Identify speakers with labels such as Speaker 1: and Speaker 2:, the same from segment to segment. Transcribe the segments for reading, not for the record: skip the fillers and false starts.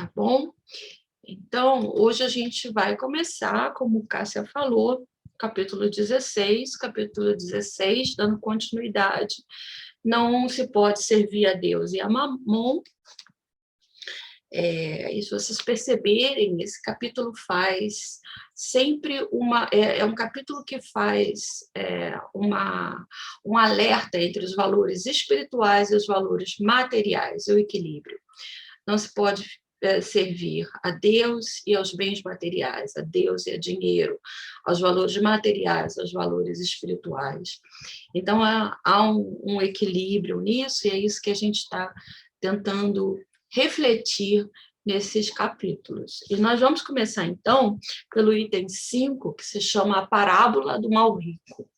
Speaker 1: tá bom? Então, hoje a gente vai começar, como Cássia falou, capítulo 16, dando continuidade. Não se pode servir a Deus e a Mamon. E se vocês perceberem, esse capítulo faz sempre é um capítulo que faz um alerta entre os valores espirituais e os valores materiais, o equilíbrio. Não se pode servir a Deus e aos bens materiais, a Deus e a dinheiro, aos valores materiais, aos valores espirituais. Então, há um equilíbrio nisso, e é isso que a gente está tentando refletir nesses capítulos. E nós vamos começar, então, pelo item 5, que se chama a parábola do mal rico.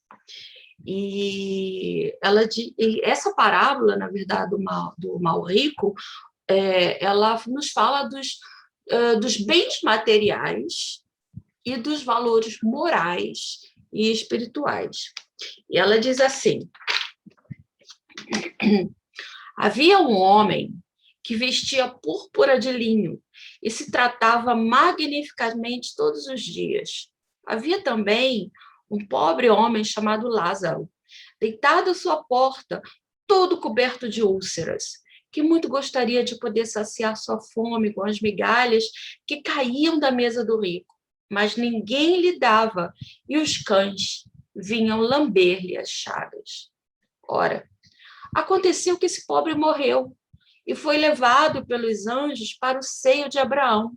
Speaker 1: E essa parábola, na verdade, do mal rico, ela nos fala dos bens materiais e dos valores morais e espirituais. E ela diz assim: havia um homem que vestia púrpura de linho e se tratava magnificamente todos os dias. Havia também um pobre homem chamado Lázaro, deitado à sua porta, todo coberto de úlceras, que muito gostaria de poder saciar sua fome com as migalhas que caíam da mesa do rico, mas ninguém lhe dava, e os cães vinham lamber-lhe as chagas. Ora, aconteceu que esse pobre morreu e foi levado pelos anjos para o seio de Abraão.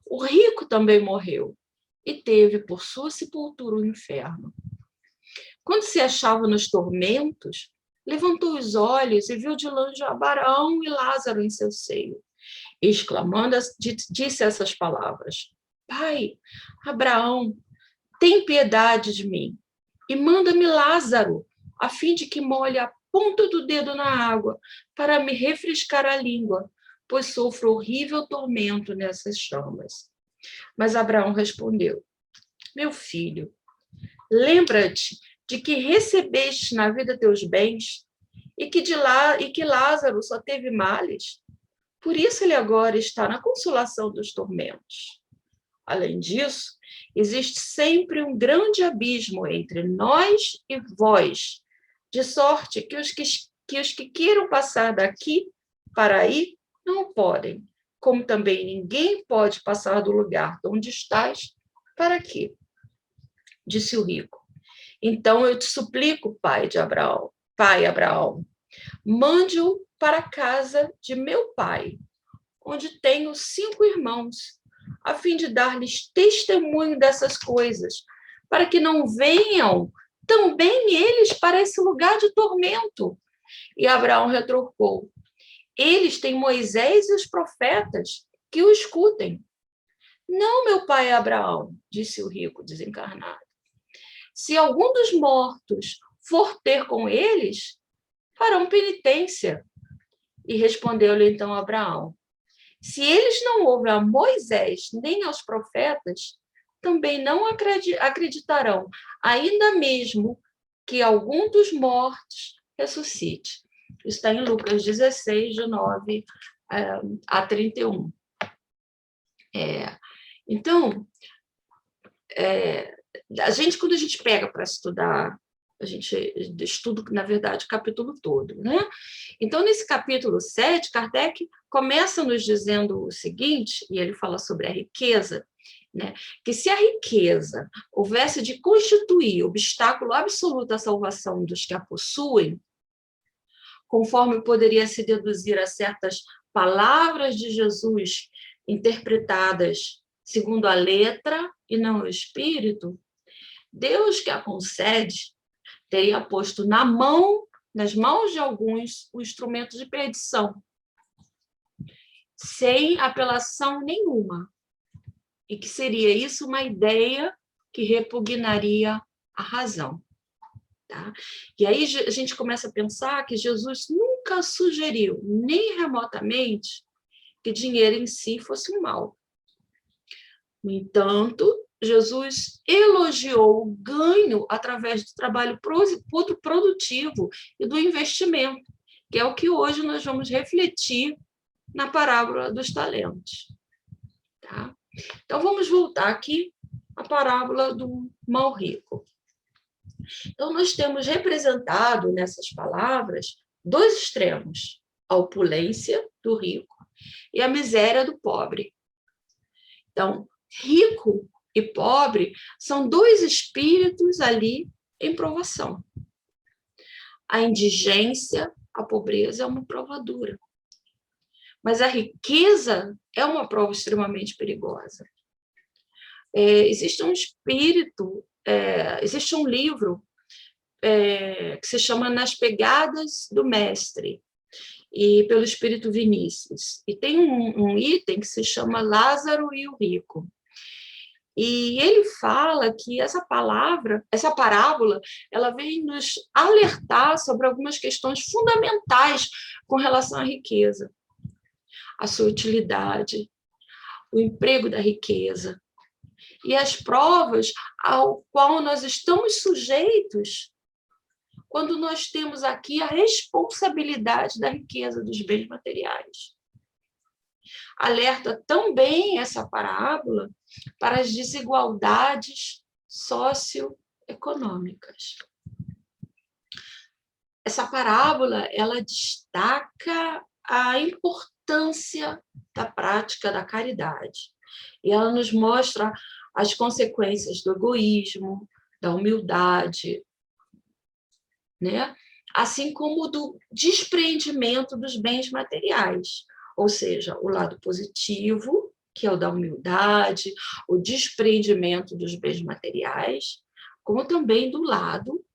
Speaker 1: O rico também morreu e teve por sua sepultura o inferno. Quando se achava nos tormentos, levantou os olhos e viu de longe Abraão e Lázaro em seu seio. Exclamando, disse essas palavras: Pai, Abraão, tem piedade de mim e manda-me Lázaro, a fim de que molhe a ponta do dedo na água para me refrescar a língua, pois sofro horrível tormento nessas chamas. Mas Abraão respondeu: Meu filho, lembra-te de que recebeste na vida teus bens e que Lázaro só teve males. Por isso ele agora está na consolação dos tormentos. Além disso, existe sempre um grande abismo entre nós e vós, de sorte que os que queiram passar daqui para aí não podem, como também ninguém pode passar do lugar onde estás para aqui. Disse o rico: Então eu te suplico, pai Abraão, mande-o para a casa de meu pai, onde tenho 5 irmãos, a fim de dar-lhes testemunho dessas coisas, para que não venham também eles para esse lugar de tormento. E Abraão retrucou: Eles têm Moisés e os profetas, que o escutem. Não, meu pai Abraão, disse o rico desencarnado. Se algum dos mortos for ter com eles, farão penitência. E respondeu-lhe então Abraão: Se eles não ouvem a Moisés nem aos profetas, também não acreditarão, ainda mesmo que algum dos mortos ressuscite. Está em Lucas 16, de 9 a 31. Então, quando a gente pega para estudar, a gente estuda, na verdade, o capítulo todo, né? Então, nesse capítulo 7, Kardec começa nos dizendo o seguinte, e ele fala sobre a riqueza, né? Que se a riqueza houvesse de constituir obstáculo absoluto à salvação dos que a possuem, conforme poderia se deduzir a certas palavras de Jesus interpretadas segundo a letra e não o espírito, Deus que a concede teria posto nas mãos de alguns, o instrumento de perdição, sem apelação nenhuma, e que seria isso uma ideia que repugnaria a razão. Tá? E aí a gente começa a pensar que Jesus nunca sugeriu, nem remotamente, que dinheiro em si fosse um mal. No entanto, Jesus elogiou o ganho através do trabalho produtivo e do investimento, que é o que hoje nós vamos refletir na parábola dos talentos. Tá? Então, vamos voltar aqui à parábola do mal rico. Então, nós temos representado nessas palavras dois extremos: a opulência do rico e a miséria do pobre. Então, rico e pobre são dois espíritos ali em provação. A indigência, a pobreza é uma prova dura. Mas a riqueza é uma prova extremamente perigosa. Existe um espírito, existe um livro que se chama Nas Pegadas do Mestre, e pelo Espírito Vinícius. E tem um item que se chama Lázaro e o Rico. E ele fala que essa parábola, ela vem nos alertar sobre algumas questões fundamentais com relação à riqueza. A sua utilidade, o emprego da riqueza e as provas ao qual nós estamos sujeitos quando nós temos aqui a responsabilidade da riqueza dos bens materiais. Alerta também essa parábola para as desigualdades socioeconômicas. Essa parábola, ela destaca a importância da prática da caridade. E ela nos mostra as consequências do egoísmo, da humildade, né? Assim como do despreendimento dos bens materiais, ou seja, o lado positivo, que é o da humildade, o despreendimento dos bens materiais, como também do lado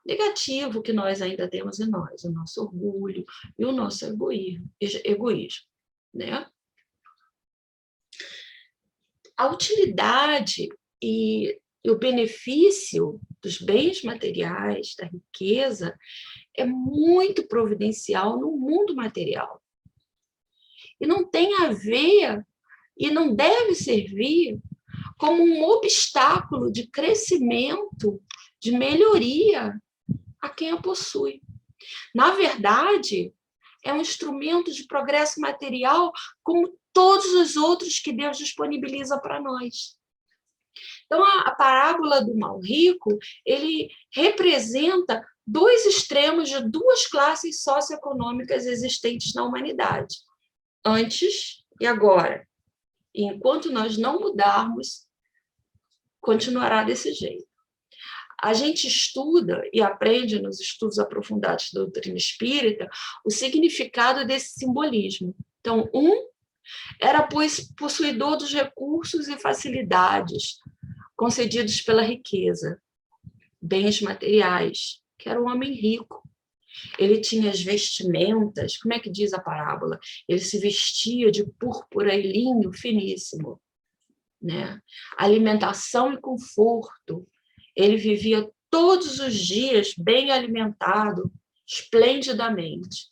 Speaker 1: negativo que nós ainda temos em nós, o nosso orgulho e o nosso egoísmo, né? A utilidade e o benefício dos bens materiais, da riqueza, é muito providencial no mundo material. E não tem a ver, e não deve servir como um obstáculo de crescimento, de melhoria a quem a possui. Na verdade, é um instrumento de progresso material como todos os outros que Deus disponibiliza para nós. Então, a parábola do mal rico, ele representa dois extremos de duas classes socioeconômicas existentes na humanidade, antes e agora. E enquanto nós não mudarmos, continuará desse jeito. A gente estuda e aprende nos estudos aprofundados da doutrina espírita o significado desse simbolismo. Então, era possuidor dos recursos e facilidades concedidos pela riqueza, bens materiais, que era um homem rico. Ele tinha as vestimentas, como é que diz a parábola? Ele se vestia de púrpura e linho finíssimo, né? Alimentação e conforto. Ele vivia todos os dias bem alimentado, esplendidamente.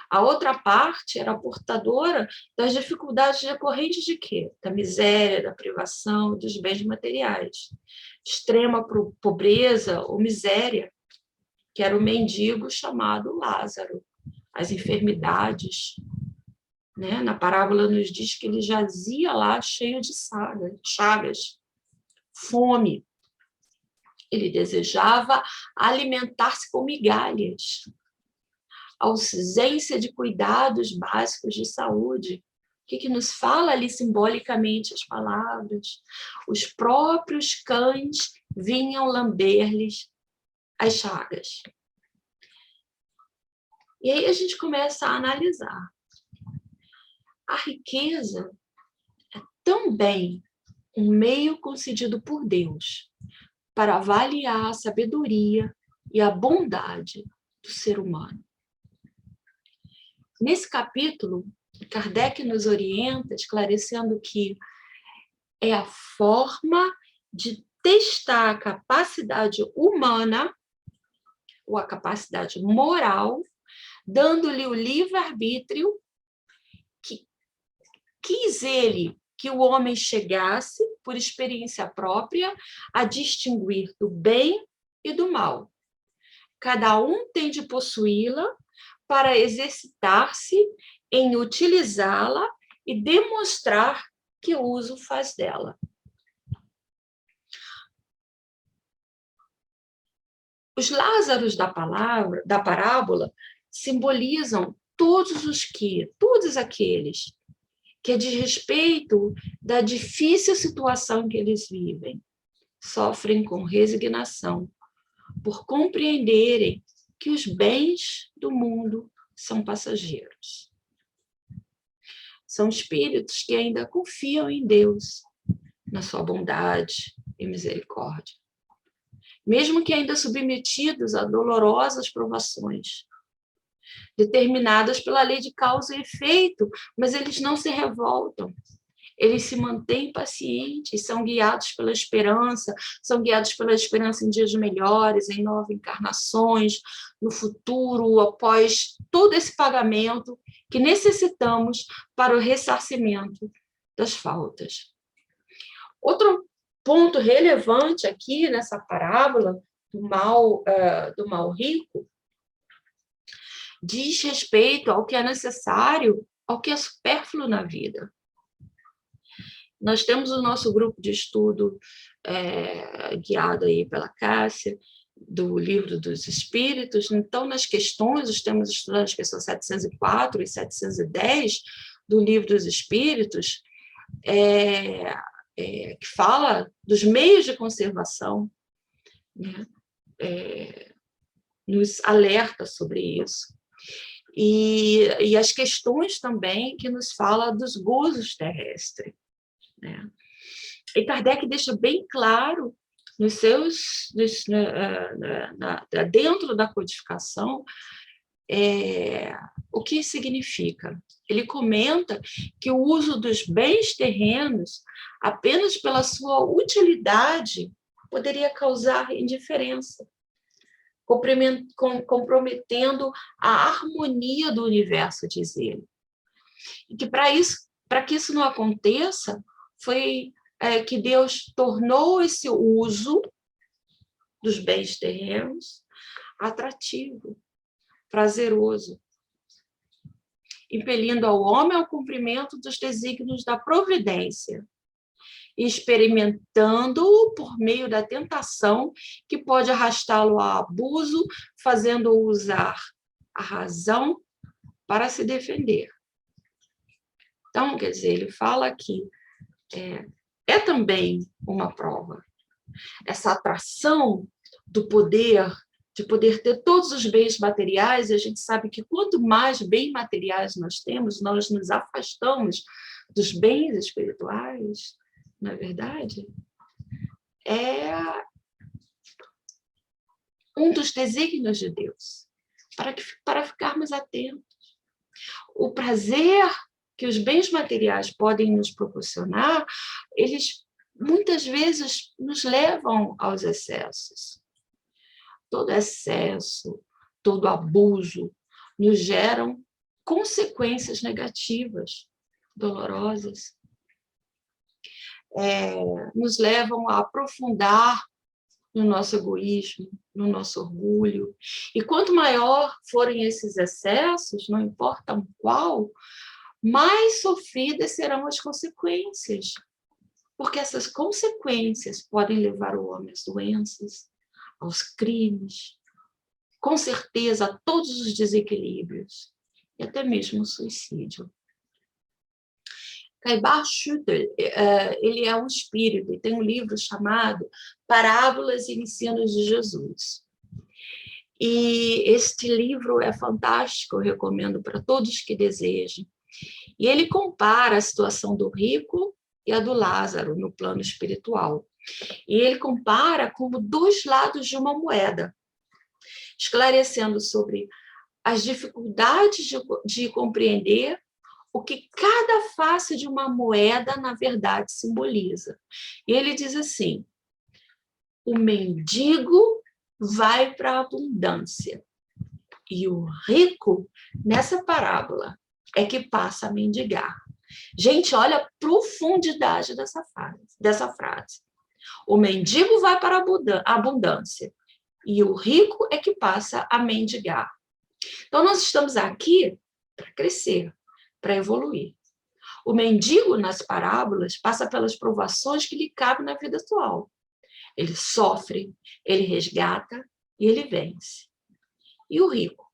Speaker 1: A outra parte era portadora das dificuldades decorrentes de quê? Da miséria, da privação, dos bens materiais. Extrema pobreza ou miséria, que era o mendigo chamado Lázaro. As enfermidades, né? Na parábola nos diz que ele jazia lá cheio de chagas, fome. Ele desejava alimentar-se com migalhas. Ausência de cuidados básicos de saúde. O que nos fala ali simbolicamente as palavras? Os próprios cães vinham lamber-lhes as chagas. E aí a gente começa a analisar. A riqueza é também um meio concedido por Deus para avaliar a sabedoria e a bondade do ser humano. Nesse capítulo, Kardec nos orienta, esclarecendo que é a forma de testar a capacidade humana ou a capacidade moral, dando-lhe o livre-arbítrio que quis ele que o homem chegasse, por experiência própria, a distinguir do bem e do mal. Cada um tem de possuí-la para exercitar-se em utilizá-la e demonstrar que uso faz dela. Os Lázaros da parábola simbolizam todos aqueles que, diz respeito da difícil situação que eles vivem, sofrem com resignação, por compreenderem que os bens do mundo são passageiros. São espíritos que ainda confiam em Deus, na sua bondade e misericórdia, mesmo que ainda submetidos a dolorosas provações, determinadas pela lei de causa e efeito, mas eles não se revoltam. Eles se mantêm pacientes, são guiados pela esperança em dias melhores, em novas encarnações, no futuro, após todo esse pagamento que necessitamos para o ressarcimento das faltas. Outro ponto relevante aqui nessa parábola do mal rico diz respeito ao que é necessário, ao que é supérfluo na vida. Nós temos o nosso grupo de estudo guiado aí pela Cássia, do Livro dos Espíritos. Então, nas questões, os temas estudados, as questões 704 e 710 do Livro dos Espíritos, que fala dos meios de conservação, né? Nos alerta sobre isso. E as questões também que nos falam dos gozos terrestres, né? E Kardec deixa bem claro dentro da codificação o que significa. Ele comenta que o uso dos bens terrenos, apenas pela sua utilidade, poderia causar indiferença, comprometendo a harmonia do universo, diz ele. E que para que isso não aconteça, foi que Deus tornou esse uso dos bens terrenos atrativo, prazeroso, impelindo ao homem ao cumprimento dos desígnios da providência, experimentando-o por meio da tentação que pode arrastá-lo ao abuso, fazendo-o usar a razão para se defender. Então, quer dizer, ele fala que é também uma prova. Essa atração do poder, de poder ter todos os bens materiais, e a gente sabe que quanto mais bens materiais nós temos, nós nos afastamos dos bens espirituais, não é verdade? É um dos desígnios de Deus, para ficarmos atentos. O prazer que os bens materiais podem nos proporcionar, eles muitas vezes nos levam aos excessos. Todo excesso, todo abuso nos geram consequências negativas, dolorosas. Nos levam a aprofundar no nosso egoísmo, no nosso orgulho. E quanto maior forem esses excessos, não importa qual, mais sofridas serão as consequências, porque essas consequências podem levar o homem às doenças, aos crimes, com certeza a todos os desequilíbrios, e até mesmo o suicídio. Caibach Schüttel, ele é um espírito e tem um livro chamado Parábolas e Ensinos de Jesus. E este livro é fantástico, eu recomendo para todos que desejem. E ele compara a situação do rico e a do Lázaro no plano espiritual. E ele compara como dois lados de uma moeda, esclarecendo sobre as dificuldades de compreender o que cada face de uma moeda, na verdade, simboliza. E ele diz assim: o mendigo vai para a abundância, e o rico, nessa parábola, é que passa a mendigar. Gente, olha a profundidade dessa frase. O mendigo vai para a abundância, e o rico é que passa a mendigar. Então, nós estamos aqui para crescer, para evoluir. O mendigo, nas parábolas, passa pelas provações que lhe cabem na vida atual. Ele sofre, ele resgata e ele vence. E o rico?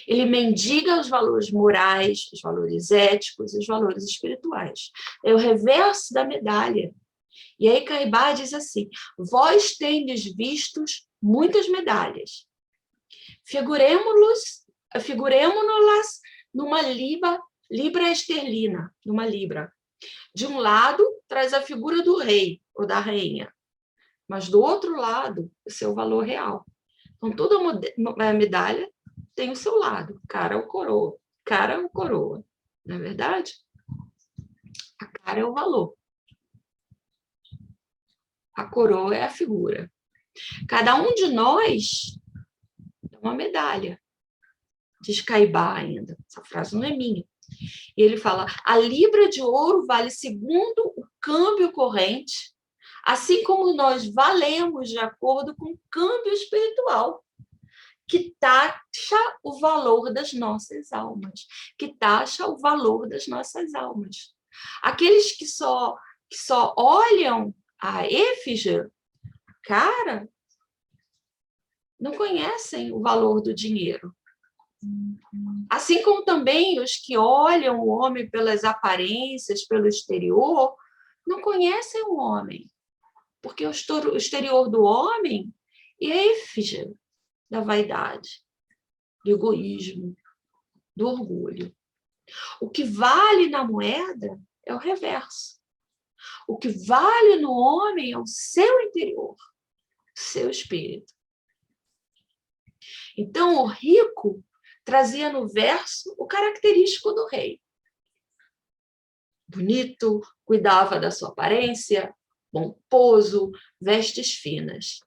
Speaker 1: Ele mendiga os valores morais, os valores éticos e os valores espirituais. É o reverso da medalha. E aí Caibá diz assim: vós tendes vistos muitas medalhas. Figuremo-las numa libra esterlina, numa libra. De um lado, traz a figura do rei ou da rainha, mas do outro lado, o seu valor real. Então, toda medalha tem o seu lado, cara ou coroa. Cara ou coroa, não é verdade? A cara é o valor. A coroa é a figura. Cada um de nós é uma medalha. Diz Caibá ainda. Essa frase não é minha. E ele fala: a libra de ouro vale segundo o câmbio corrente, assim como nós valemos de acordo com o câmbio espiritual, que taxa o valor das nossas almas, que taxa o valor das nossas almas. Aqueles que só olham a efígie, cara, não conhecem o valor do dinheiro. Assim como também os que olham o homem pelas aparências, pelo exterior, não conhecem o homem, porque o exterior do homem é efígie da vaidade, do egoísmo, do orgulho. O que vale na moeda é o reverso. O que vale no homem é o seu interior, o seu espírito. Então, o rico trazia no verso o característico do rei. Bonito, cuidava da sua aparência, pomposo, vestes finas.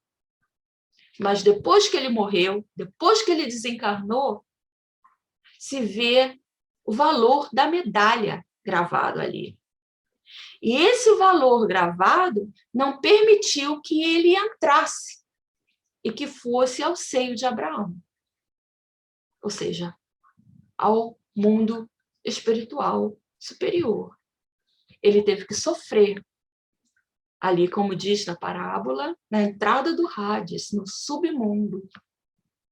Speaker 1: Mas depois que ele morreu, depois que ele desencarnou, se vê o valor da medalha gravado ali. E esse valor gravado não permitiu que ele entrasse e que fosse ao seio de Abraão. Ou seja, ao mundo espiritual superior. Ele teve que sofrer ali, como diz na parábola, na entrada do Hades, no submundo,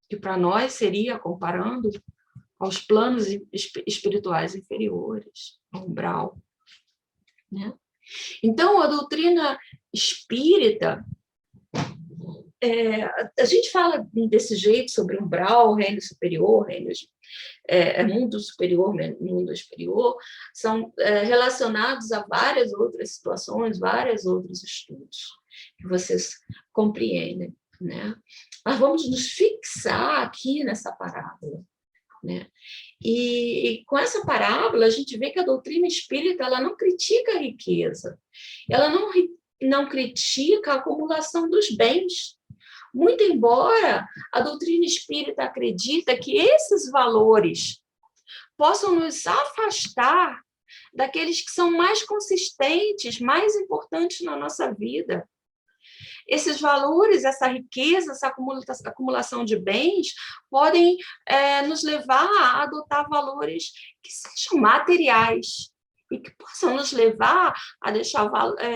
Speaker 1: que para nós seria, comparando, aos planos espirituais inferiores, ao umbral. Né? Então, a doutrina espírita, a gente fala desse jeito sobre umbral, reino superior, mundo superior, mundo inferior, são relacionados a várias outras situações, vários outros estudos que vocês compreendem. Né? Mas vamos nos fixar aqui nessa parábola. Né? E com essa parábola, a gente vê que a doutrina espírita ela não critica a riqueza, ela não critica a acumulação dos bens. Muito embora a doutrina espírita acredita que esses valores possam nos afastar daqueles que são mais consistentes, mais importantes na nossa vida. Esses valores, essa riqueza, essa acumulação de bens podem nos levar a adotar valores que sejam materiais e que possam nos levar a deixar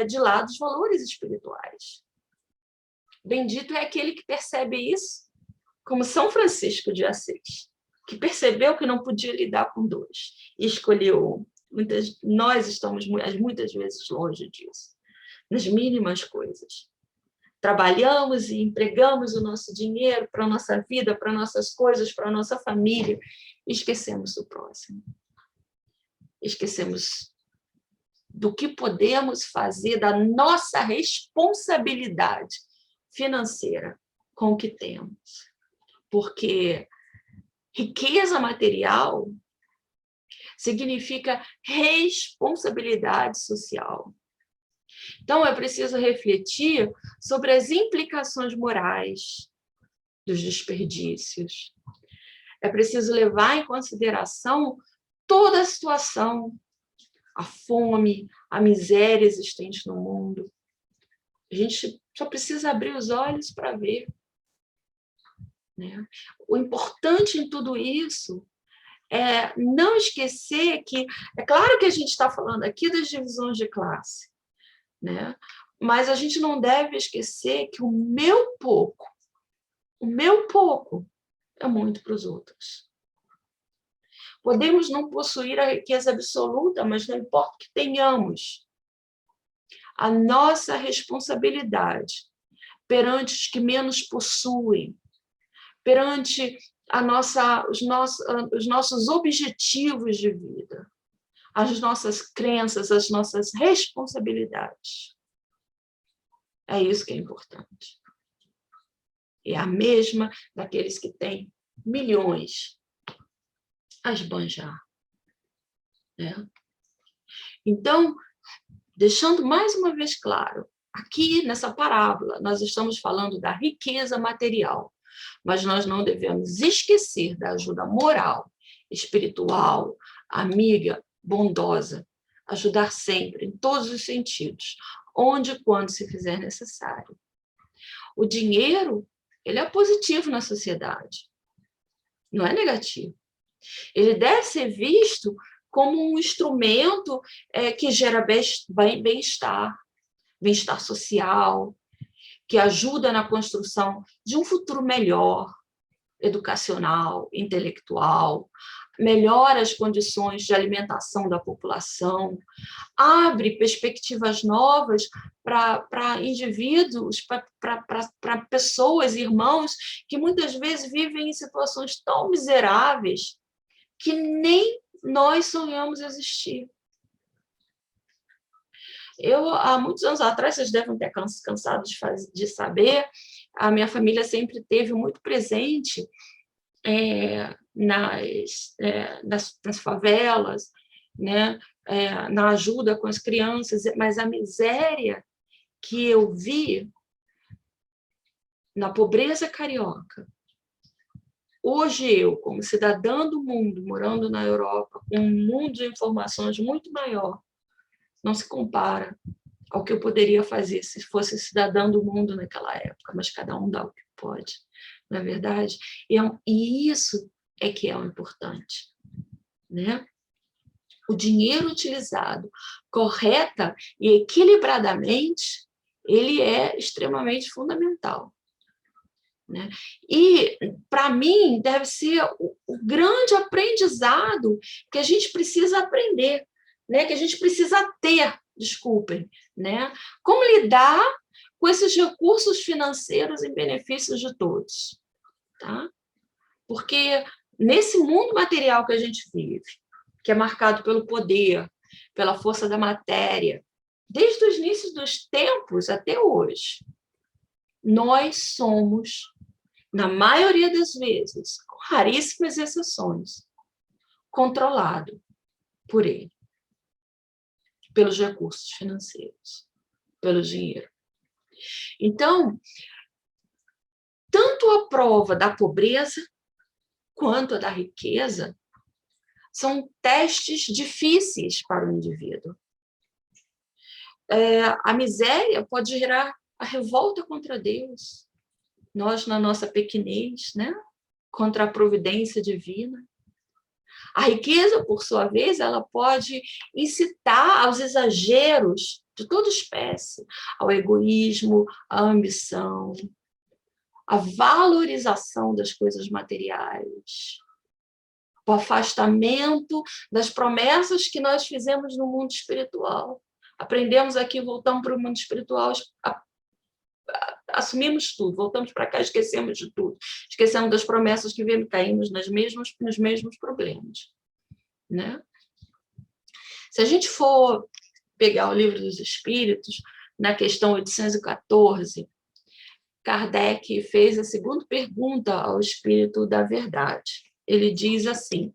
Speaker 1: de lado os valores espirituais. Bendito é aquele que percebe isso, como São Francisco de Assis, que percebeu que não podia lidar com dois e escolheu um. Nós estamos muitas vezes longe disso, nas mínimas coisas. Trabalhamos e empregamos o nosso dinheiro para a nossa vida, para nossas coisas, para a nossa família, e esquecemos do próximo. Esquecemos do que podemos fazer, da nossa responsabilidade financeira com o que temos. Porque riqueza material significa responsabilidade social. Então, é preciso refletir sobre as implicações morais dos desperdícios. É preciso levar em consideração toda a situação, a fome, a miséria existente no mundo. A gente só precisa abrir os olhos para ver. Né? O importante em tudo isso não esquecer que, é claro que a gente está falando aqui das divisões de classe, né? Mas a gente não deve esquecer que o meu pouco é muito para os outros. Podemos não possuir a riqueza absoluta, mas não importa que tenhamos. A nossa responsabilidade perante os que menos possuem, perante os nossos objetivos de vida, as nossas crenças, as nossas responsabilidades. É isso que é importante. É a mesma daqueles que têm milhões a esbanjar. Né? Então, deixando mais uma vez claro, aqui nessa parábola, nós estamos falando da riqueza material, mas nós não devemos esquecer da ajuda moral, espiritual, amiga, bondosa, ajudar sempre, em todos os sentidos, onde e quando se fizer necessário. O dinheiro, ele é positivo na sociedade, não é negativo. Ele deve ser visto como um instrumento que gera bem-estar social, que ajuda na construção de um futuro melhor, educacional, intelectual, melhora as condições de alimentação da população, abre perspectivas novas para indivíduos, para pessoas, irmãos, que muitas vezes vivem em situações tão miseráveis que nem nós sonhamos existir. Há muitos anos atrás, vocês devem ter cansado de saber, a minha família sempre teve muito presente nas favelas, né? Na ajuda com as crianças, mas a miséria que eu vi na pobreza carioca, hoje eu, como cidadã do mundo, morando na Europa, com um mundo de informações muito maior, não se compara ao que eu poderia fazer se fosse cidadã do mundo naquela época, mas cada um dá o que pode, não é verdade? E isso é que é o importante, né? O dinheiro utilizado correta e equilibradamente, ele é extremamente fundamental. Né? E, para mim, deve ser o grande aprendizado que a gente precisa aprender, né? Que a gente precisa ter, desculpem, né? Como lidar com esses recursos financeiros em benefício de todos. Tá? Porque nesse mundo material que a gente vive, que é marcado pelo poder, pela força da matéria, desde os inícios dos tempos até hoje, nós somos, na maioria das vezes, com raríssimas exceções, controlado por ele, pelos recursos financeiros, pelo dinheiro. Então, tanto a prova da pobreza quanto a da riqueza são testes difíceis para o indivíduo. A miséria pode gerar a revolta contra Deus, nós na nossa pequenez, né? Contra a providência divina. A riqueza, por sua vez, ela pode incitar aos exageros de toda espécie, ao egoísmo, à ambição, à valorização das coisas materiais, o afastamento das promessas que nós fizemos no mundo espiritual. Aprendemos aqui, voltamos para o mundo espiritual, assumimos tudo, voltamos para cá, esquecemos de tudo, esquecemos das promessas que vemos, caímos nos mesmos problemas. Né? Se a gente for pegar o Livro dos Espíritos, na questão 814, Kardec fez a segunda pergunta ao Espírito da Verdade. Ele diz assim: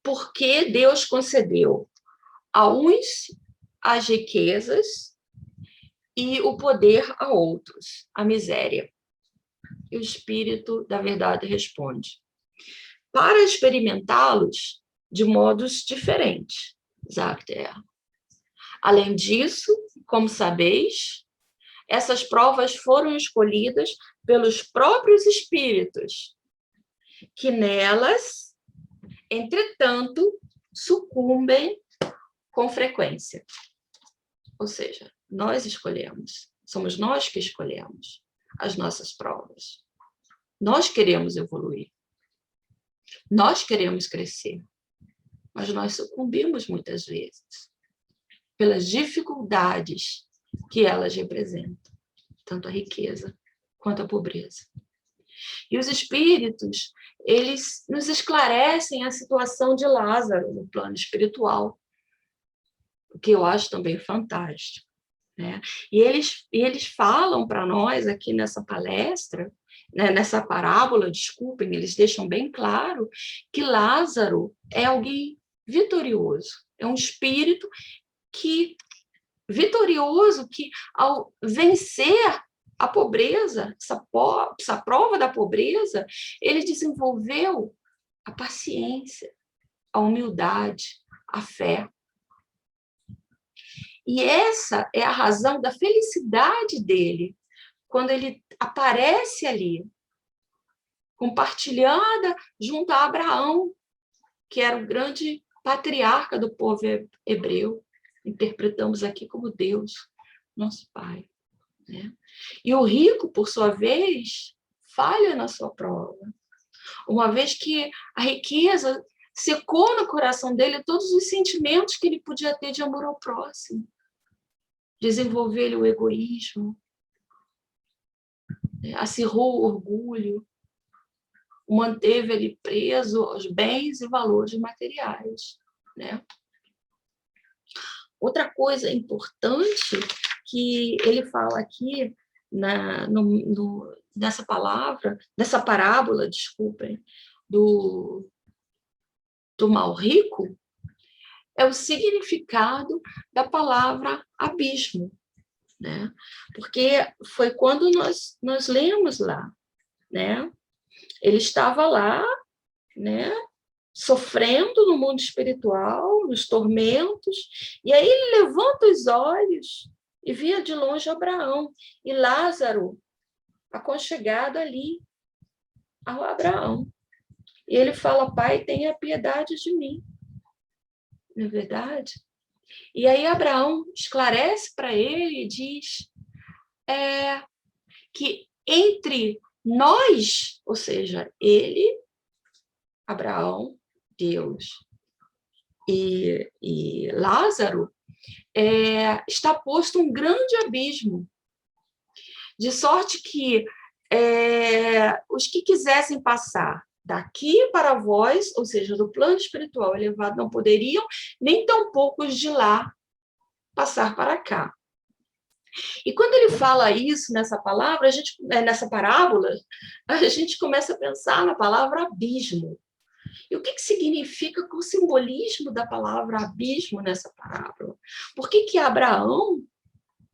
Speaker 1: por que Deus concedeu a uns as riquezas e o poder a outros, a miséria? E o Espírito da Verdade responde: para experimentá-los de modos diferentes. Além disso, como sabeis, essas provas foram escolhidas pelos próprios espíritos, que nelas, entretanto, sucumbem com frequência. Ou seja, nós escolhemos, somos nós que escolhemos as nossas provas. Nós queremos evoluir, nós queremos crescer, mas nós sucumbimos muitas vezes pelas dificuldades que elas representam, tanto a riqueza quanto a pobreza. E os espíritos, eles nos esclarecem a situação de Lázaro no plano espiritual, o que eu acho também fantástico, né? E eles falam para nós aqui nessa palestra, né, nessa parábola, desculpem, eles deixam bem claro que Lázaro é alguém vitorioso, é um espírito vitorioso que, ao vencer a pobreza, essa prova da pobreza, ele desenvolveu a paciência, a humildade, a fé. E essa é a razão da felicidade dele, quando ele aparece ali, compartilhada junto a Abraão, que era o grande patriarca do povo hebreu. Interpretamos aqui como Deus, nosso Pai, né? E o rico, por sua vez, falha na sua prova, uma vez que a riqueza secou no coração dele todos os sentimentos que ele podia ter de amor ao próximo, desenvolver-lhe o egoísmo, acirrou o orgulho, o manteve ali preso aos bens e valores materiais, né? Outra coisa importante que ele fala aqui nessa parábola, desculpem, do mal rico, é o significado da palavra abismo, né? Porque foi quando nós lemos lá, né? Ele estava lá, né, sofrendo no mundo espiritual, nos tormentos, e aí ele levanta os olhos e via de longe Abraão, e Lázaro aconchegado ali ao Abraão. E ele fala: Pai, tenha piedade de mim. Não é verdade? E aí Abraão esclarece para ele e diz que entre nós, ou seja, ele, Abraão, Deus e Lázaro, está posto um grande abismo, de sorte que os que quisessem passar daqui para vós, ou seja, do plano espiritual elevado, não poderiam, nem tampouco os de lá passar para cá. E quando ele fala isso nessa palavra, nessa parábola, a gente começa a pensar na palavra abismo. E o que significa o simbolismo da palavra abismo nessa parábola? Por que Abraão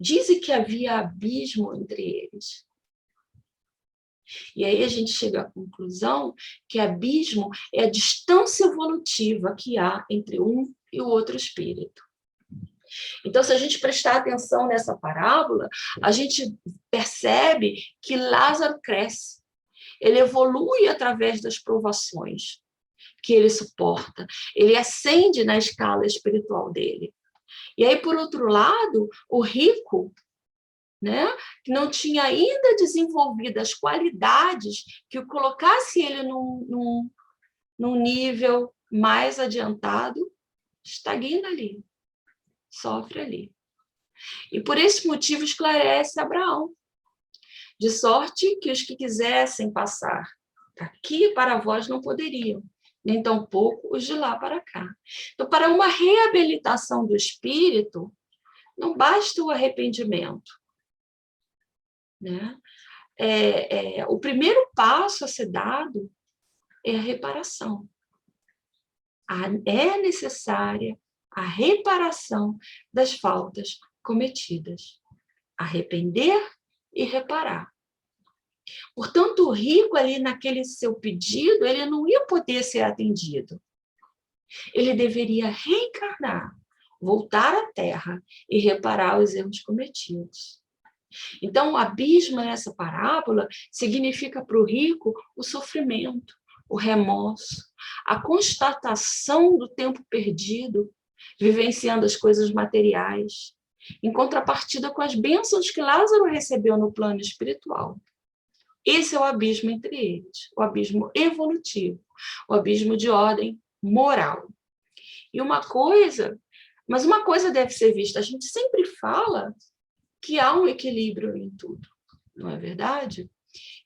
Speaker 1: diz que havia abismo entre eles? E aí a gente chega à conclusão que abismo é a distância evolutiva que há entre um e o outro espírito. Então, se a gente prestar atenção nessa parábola, a gente percebe que Lázaro cresce, ele evolui através das provações que ele suporta, ele ascende na escala espiritual dele. E aí, por outro lado, o rico, né, que não tinha ainda desenvolvido as qualidades que o colocasse ele num nível mais adiantado, estagna ali, sofre ali. E por esse motivo esclarece Abraão, de sorte que os que quisessem passar daqui para vós não poderiam, nem tampouco os de lá para cá. Então, para uma reabilitação do espírito, não basta o arrependimento, né? O primeiro passo a ser dado é a reparação. É necessária a reparação das faltas cometidas. Arrepender e reparar. Portanto, o rico ali naquele seu pedido, ele não ia poder ser atendido. Ele deveria reencarnar, voltar à Terra e reparar os erros cometidos. Então, o abismo nessa parábola significa para o rico o sofrimento, o remorso, a constatação do tempo perdido, vivenciando as coisas materiais, em contrapartida com as bênçãos que Lázaro recebeu no plano espiritual. Esse é o abismo entre eles, o abismo evolutivo, o abismo de ordem moral. Mas uma coisa deve ser vista, a gente sempre fala que há um equilíbrio em tudo, não é verdade?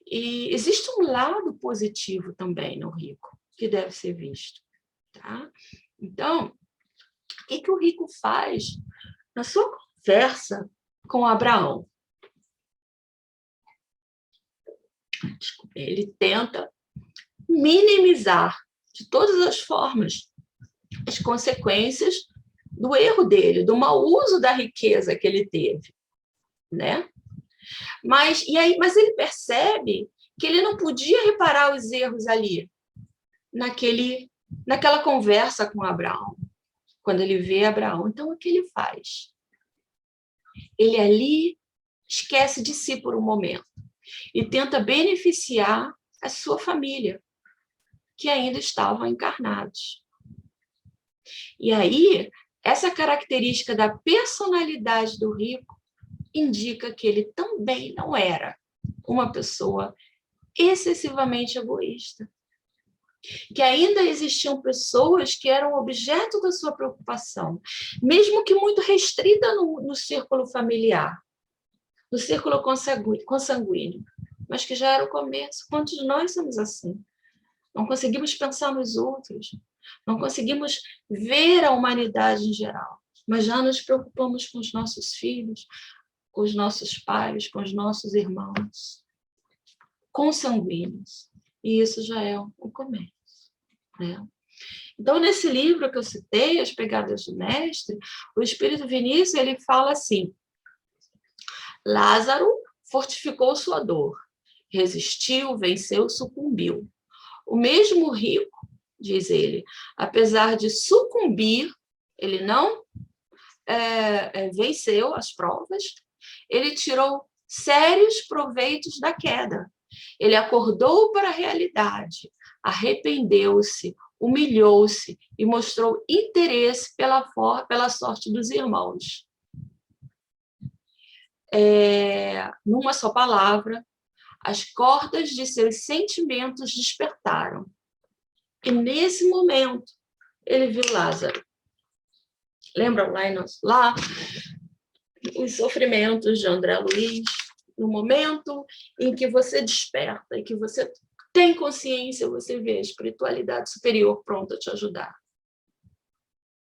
Speaker 1: E existe um lado positivo também no rico, que deve ser visto. Tá? Então, o que o rico faz na sua conversa com Abraão? Ele tenta minimizar de todas as formas as consequências do erro dele, do mau uso da riqueza que ele teve, né? Mas ele percebe que ele não podia reparar os erros ali, naquela conversa com Abraão, quando ele vê Abraão. Então, o que ele faz? Ele ali esquece de si por um momento e tenta beneficiar a sua família, que ainda estavam encarnados. E aí, essa característica da personalidade do rico indica que ele também não era uma pessoa excessivamente egoísta. Que ainda existiam pessoas que eram objeto da sua preocupação, mesmo que muito restrita no círculo familiar, no círculo consanguíneo, mas que já era o começo. Quantos de nós somos assim? Não conseguimos pensar nos outros, não conseguimos ver a humanidade em geral, mas já nos preocupamos com os nossos filhos, com os nossos pais, com os nossos irmãos, consanguíneos. E isso já é um começo, né? Então, nesse livro que eu citei, As Pegadas do Mestre, o Espírito Vinícius ele fala assim: Lázaro fortificou sua dor, resistiu, venceu, sucumbiu. O mesmo rico, diz ele, apesar de sucumbir, ele não venceu as provas, ele tirou sérios proveitos da queda. Ele acordou para a realidade, arrependeu-se, humilhou-se e mostrou interesse pela sorte dos irmãos. Numa só palavra, as cordas de seus sentimentos despertaram. E nesse momento, ele viu Lázaro. Lembram lá os sofrimentos de André Luiz? No momento em que você desperta e que você tem consciência, você vê a espiritualidade superior pronta a te ajudar.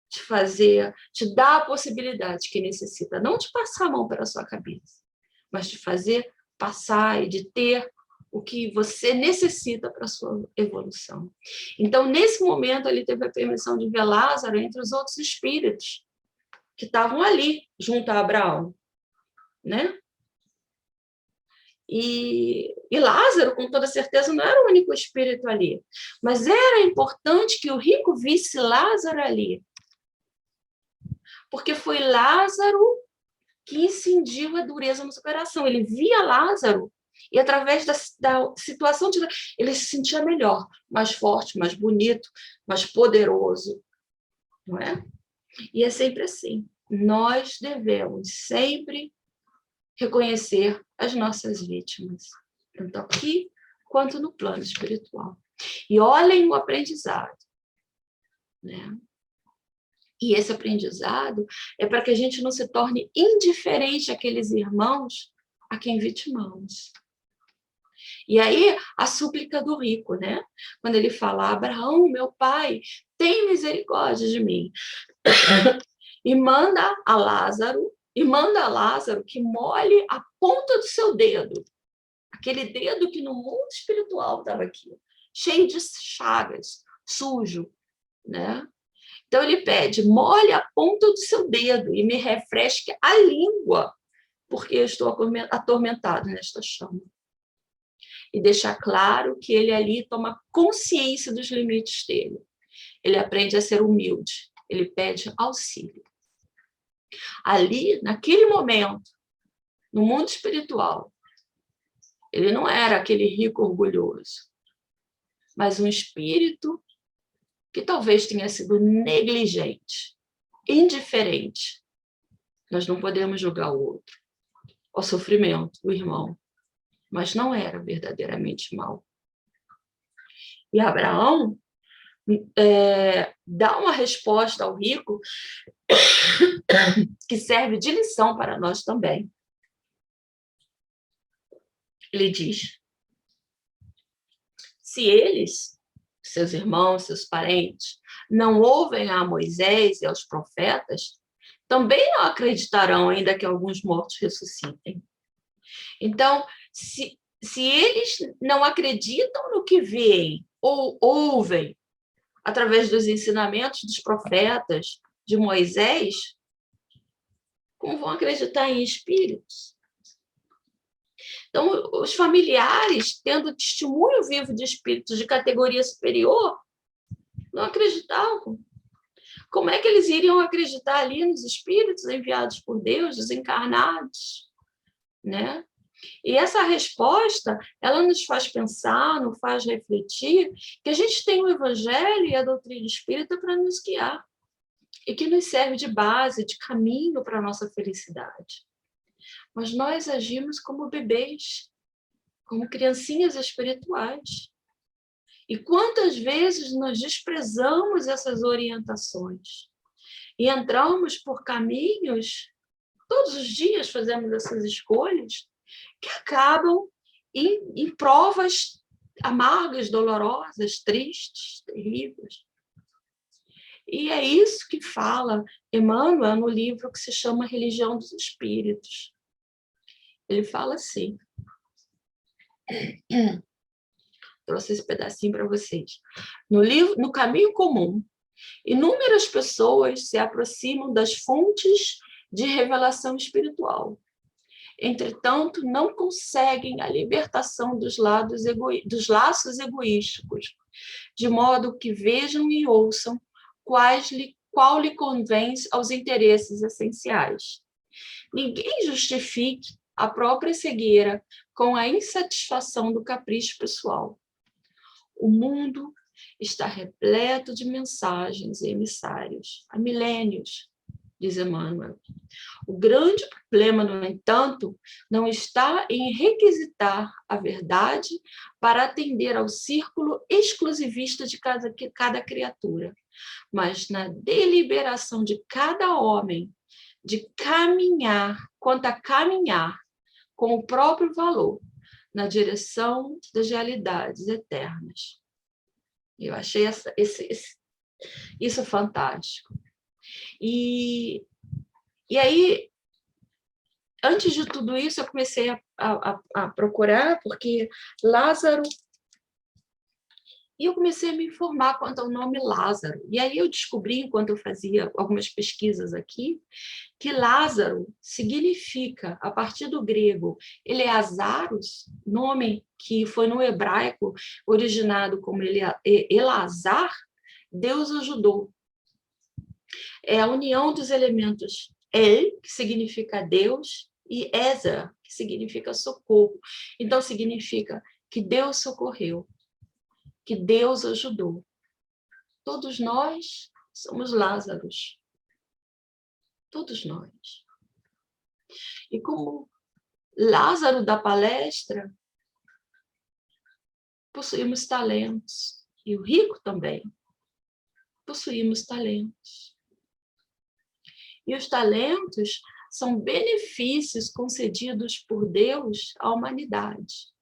Speaker 1: Te dar a possibilidade que necessita, não de passar a mão pela sua cabeça, mas de fazer passar e de ter o que você necessita para a sua evolução. Então, nesse momento, ele teve a permissão de ver Lázaro entre os outros espíritos que estavam ali, junto a Abraão, né? E Lázaro, com toda certeza, não era o único espírito ali, mas era importante que o rico visse Lázaro ali, porque foi Lázaro que incidiu a dureza no seu coração. Ele via Lázaro e, através da situação, ele se sentia melhor, mais forte, mais bonito, mais poderoso, não é? E é sempre assim. Nós devemos sempre reconhecer as nossas vítimas, tanto aqui quanto no plano espiritual. E olhem o aprendizado, né? E esse aprendizado é para que a gente não se torne indiferente àqueles irmãos a quem vitimamos. E aí, a súplica do rico, né? Quando ele fala: Abraão, meu pai, tem misericórdia de mim. E manda a Lázaro que molhe a ponta do seu dedo. Aquele dedo que no mundo espiritual estava aqui, cheio de chagas, sujo, né? Então ele pede: molhe a ponta do seu dedo e me refresque a língua, porque eu estou atormentado nesta chama. E deixar claro que ele ali toma consciência dos limites dele. Ele aprende a ser humilde, ele pede auxílio. Ali, naquele momento, no mundo espiritual, ele não era aquele rico orgulhoso. mas um espírito que talvez tenha sido negligente, indiferente. Nós não podemos julgar o outro, o sofrimento do irmão, mas não era verdadeiramente mal. E Abraão dá uma resposta ao rico que serve de lição para nós também. Ele diz: se eles, seus irmãos, seus parentes, não ouvem a Moisés e aos profetas, também não acreditarão, ainda que alguns mortos ressuscitem. Então, se eles não acreditam no que veem ou ouvem através dos ensinamentos dos profetas, de Moisés, como vão acreditar em espíritos? Então, os familiares, tendo testemunho vivo de espíritos de categoria superior, não acreditavam. Como é que eles iriam acreditar ali nos espíritos enviados por Deus, desencarnados, né? E essa resposta, ela nos faz pensar, nos faz refletir que a gente tem o Evangelho e a doutrina espírita para nos guiar e que nos serve de base, de caminho para a nossa felicidade. Mas nós agimos como bebês, como criancinhas espirituais. E quantas vezes nós desprezamos essas orientações e entramos por caminhos, todos os dias fazemos essas escolhas, que acabam em provas amargas, dolorosas, tristes, terríveis. E é isso que fala Emmanuel no livro que se chama Religião dos Espíritos. Ele fala assim, trouxe esse pedacinho para vocês. No caminho comum, inúmeras pessoas se aproximam das fontes de revelação espiritual. Entretanto, não conseguem a libertação dos laços egoísticos, de modo que vejam e ouçam qual lhe convém aos interesses essenciais. Ninguém justifique a própria cegueira com a insatisfação do capricho pessoal. O mundo está repleto de mensagens e emissários há milênios, diz Emmanuel. O grande problema, no entanto, não está em requisitar a verdade para atender ao círculo exclusivista de cada criatura, mas na deliberação de cada homem de caminhar, quanto a caminhar com o próprio valor na direção das realidades eternas. Eu achei isso fantástico. E aí, antes de tudo isso, eu comecei a procurar, porque Lázaro... E eu comecei a me informar quanto ao nome Lázaro. E aí eu descobri, enquanto eu fazia algumas pesquisas aqui, que Lázaro significa, a partir do grego Eleazaros, nome que foi no hebraico originado como Elazar, Deus ajudou. É a união dos elementos El, que significa Deus, e Ezer, que significa socorro. Então, significa que Deus socorreu, que Deus ajudou. Todos nós somos Lázaros. Todos nós. E como Lázaro da palestra, possuímos talentos. E o rico também. Possuímos talentos. E os talentos são benefícios concedidos por Deus à humanidade,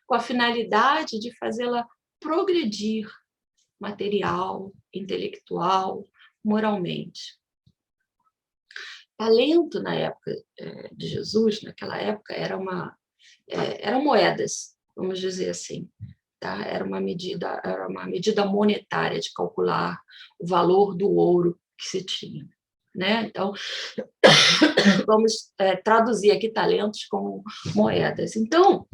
Speaker 1: com a finalidade de fazê-la progredir material, intelectual, moralmente. Talento, na época de Jesus, naquela época, eram moedas, vamos dizer assim. Tá? Era uma medida monetária de calcular o valor do ouro que se tinha. Né? Então, vamos traduzir aqui talentos como moedas. Então,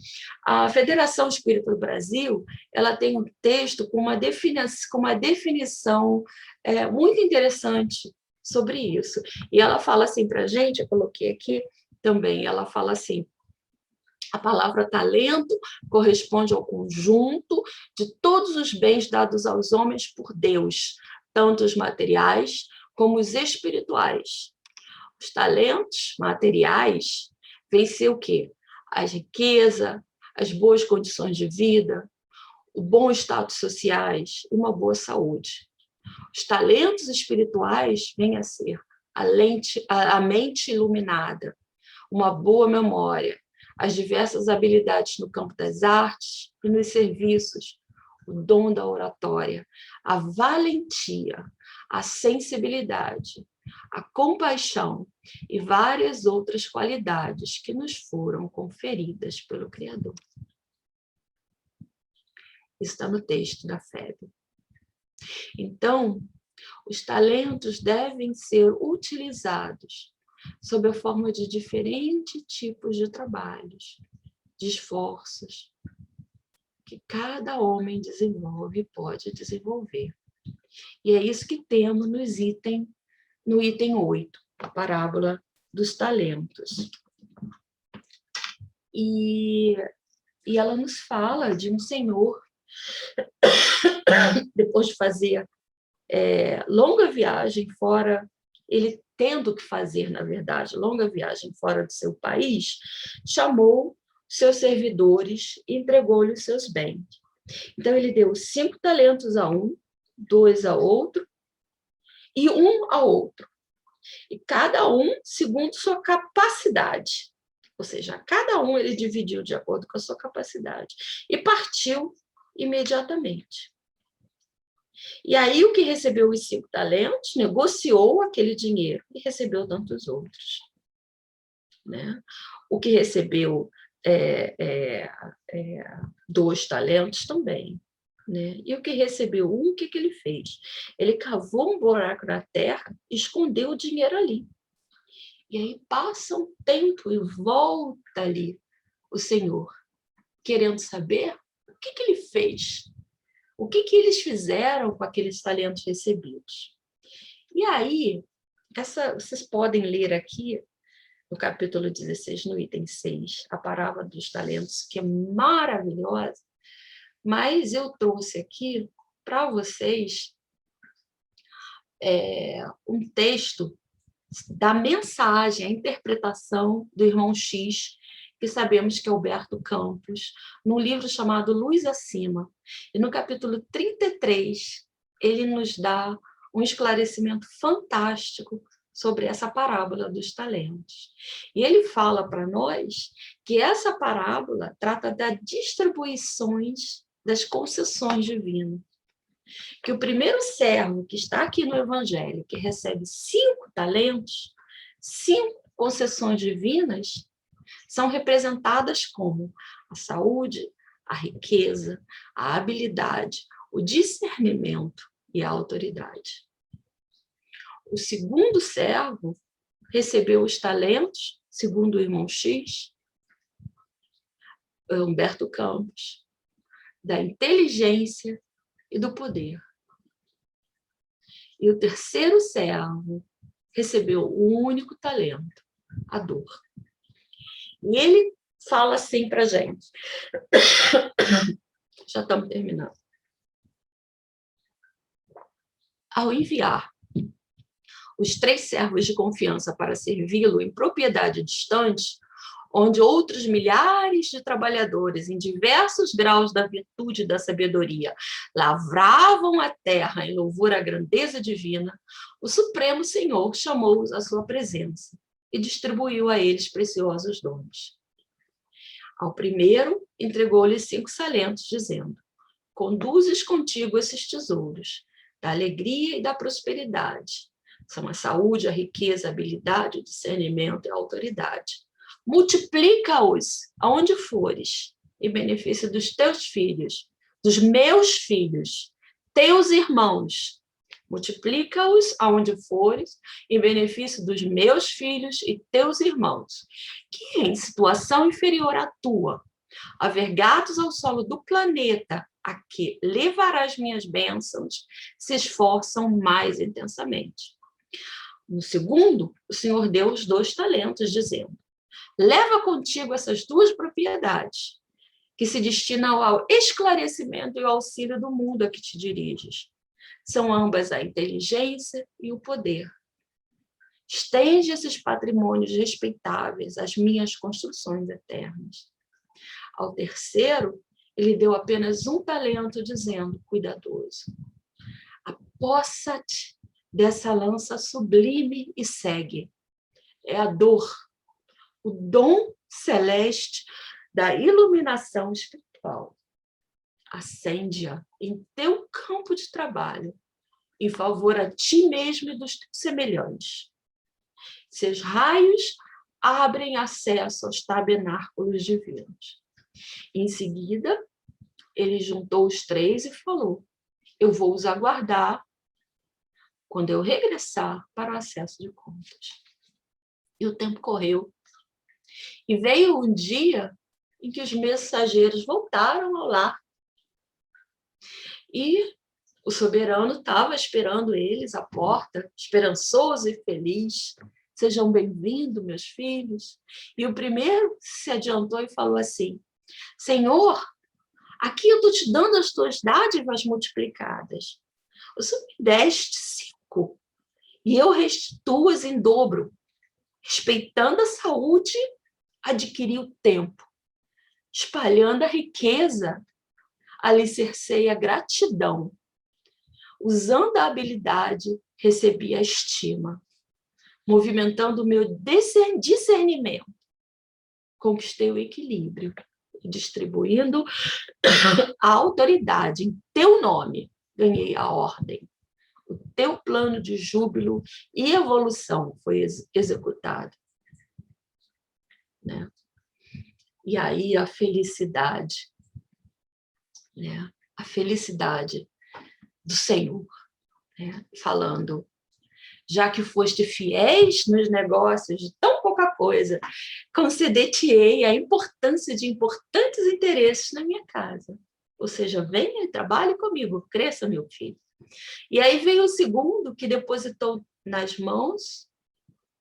Speaker 1: a Federação Espírita do Brasil, ela tem um texto com uma definição muito interessante sobre isso. E ela fala assim para a gente, eu coloquei aqui também, ela fala assim, A palavra talento corresponde ao conjunto de todos os bens dados aos homens por Deus, tanto os materiais como os espirituais. Os talentos materiais vêm ser o quê? A riqueza, as boas condições de vida, o bom status sociais e uma boa saúde. Os talentos espirituais vêm a ser a mente iluminada, uma boa memória, as diversas habilidades no campo das artes e nos serviços, o dom da oratória, a valentia, a sensibilidade, a compaixão e várias outras qualidades que nos foram conferidas pelo Criador. Está no texto da FEB. Então, os talentos devem ser utilizados sob a forma de diferentes tipos de trabalhos, de esforços, que cada homem desenvolve e pode desenvolver. E é isso que temos no item 8, a parábola dos talentos. E ela nos fala de um senhor, depois de fazer longa viagem fora, ele tendo que fazer, na verdade, longa viagem fora do seu país, chamou seus servidores e entregou-lhe os seus bens. Então, ele deu 5 talentos a um, 2 a outro e 1 a outro. E cada um segundo sua capacidade. Ou seja, cada um ele dividiu de acordo com a sua capacidade. E partiu imediatamente. E aí, o que recebeu os 5 talentos, negociou aquele dinheiro e recebeu tantos outros. Né? O que recebeu 2 talentos também. Né? E o que recebeu 1, o que ele fez? Ele cavou um buraco na terra e escondeu o dinheiro ali. E aí passa um tempo e volta ali o Senhor, querendo saber o que ele fez. O que eles fizeram com aqueles talentos recebidos? E aí, vocês podem ler aqui, no capítulo 16, no item 6, a parábola dos talentos, que é maravilhosa, mas eu trouxe aqui para vocês um texto da mensagem, a interpretação do irmão X, que sabemos que é Alberto Campos, num livro chamado Luz Acima. E no capítulo 33, ele nos dá um esclarecimento fantástico sobre essa parábola dos talentos. E ele fala para nós que essa parábola trata das distribuições das concessões divinas. Que o primeiro servo que está aqui no Evangelho, que recebe 5 talentos, 5 concessões divinas, são representadas como a saúde, a riqueza, a habilidade, o discernimento e a autoridade. O segundo servo recebeu os talentos, segundo o irmão X, Humberto Campos, da inteligência e do poder. E o terceiro servo recebeu o único talento, a dor. E ele fala assim para a gente. Já estamos terminando. Ao enviar os 3 servos de confiança para servi-lo em propriedade distante, onde outros milhares de trabalhadores em diversos graus da virtude e da sabedoria lavravam a terra em louvor à grandeza divina, o Supremo Senhor chamou-os à sua presença e distribuiu a eles preciosos dons. Ao primeiro, entregou-lhe 5 talentos, dizendo: conduzes contigo esses tesouros, da alegria e da prosperidade. São a saúde, a riqueza, a habilidade, o discernimento e a autoridade. Multiplica-os aonde fores, em benefício dos teus filhos, dos meus filhos, teus irmãos. Multiplica-os aonde fores, em benefício dos meus filhos e teus irmãos, que em situação inferior à tua, avergados ao solo do planeta, a que levarás minhas bênçãos, se esforçam mais intensamente. No segundo, o Senhor deu os 2 talentos, dizendo: Leva contigo essas duas propriedades, que se destinam ao esclarecimento e ao auxílio do mundo a que te diriges. São ambas a inteligência e o poder. Estende esses patrimônios respeitáveis às minhas construções eternas. Ao terceiro, ele deu apenas um talento, dizendo, cuidadoso, apossa-te dessa lança sublime e segue. É a dor, o dom celeste da iluminação espiritual. Acende-a em teu campo de trabalho, em favor a ti mesmo e dos teus semelhantes. Seus raios abrem acesso aos tabernáculos divinos. Em seguida, ele juntou os três e falou, eu vou os aguardar quando eu regressar para o acesso de contas. E o tempo correu. E veio um dia em que os mensageiros voltaram ao lar. E o soberano estava esperando eles à porta, esperançoso e feliz. Sejam bem-vindos, meus filhos. E o primeiro se adiantou e falou assim, Senhor, aqui eu estou te dando as tuas dádivas multiplicadas. O Senhor me deste 5, e eu restituo-as em dobro. Respeitando a saúde, adquiri o tempo. Espalhando a riqueza, alicercei a gratidão. Usando a habilidade, recebi a estima. Movimentando o meu discernimento, conquistei o equilíbrio. Distribuindo a autoridade em teu nome, ganhei a ordem. O teu plano de júbilo e evolução foi executado. Né? E aí a felicidade, né? A felicidade do Senhor, né? Falando, já que foste fiéis nos negócios de tão pouca coisa, conceder-te-ei a importância de importantes interesses na minha casa. Ou seja, venha e trabalhe comigo, cresça, meu filho. E aí veio o segundo, que depositou nas mãos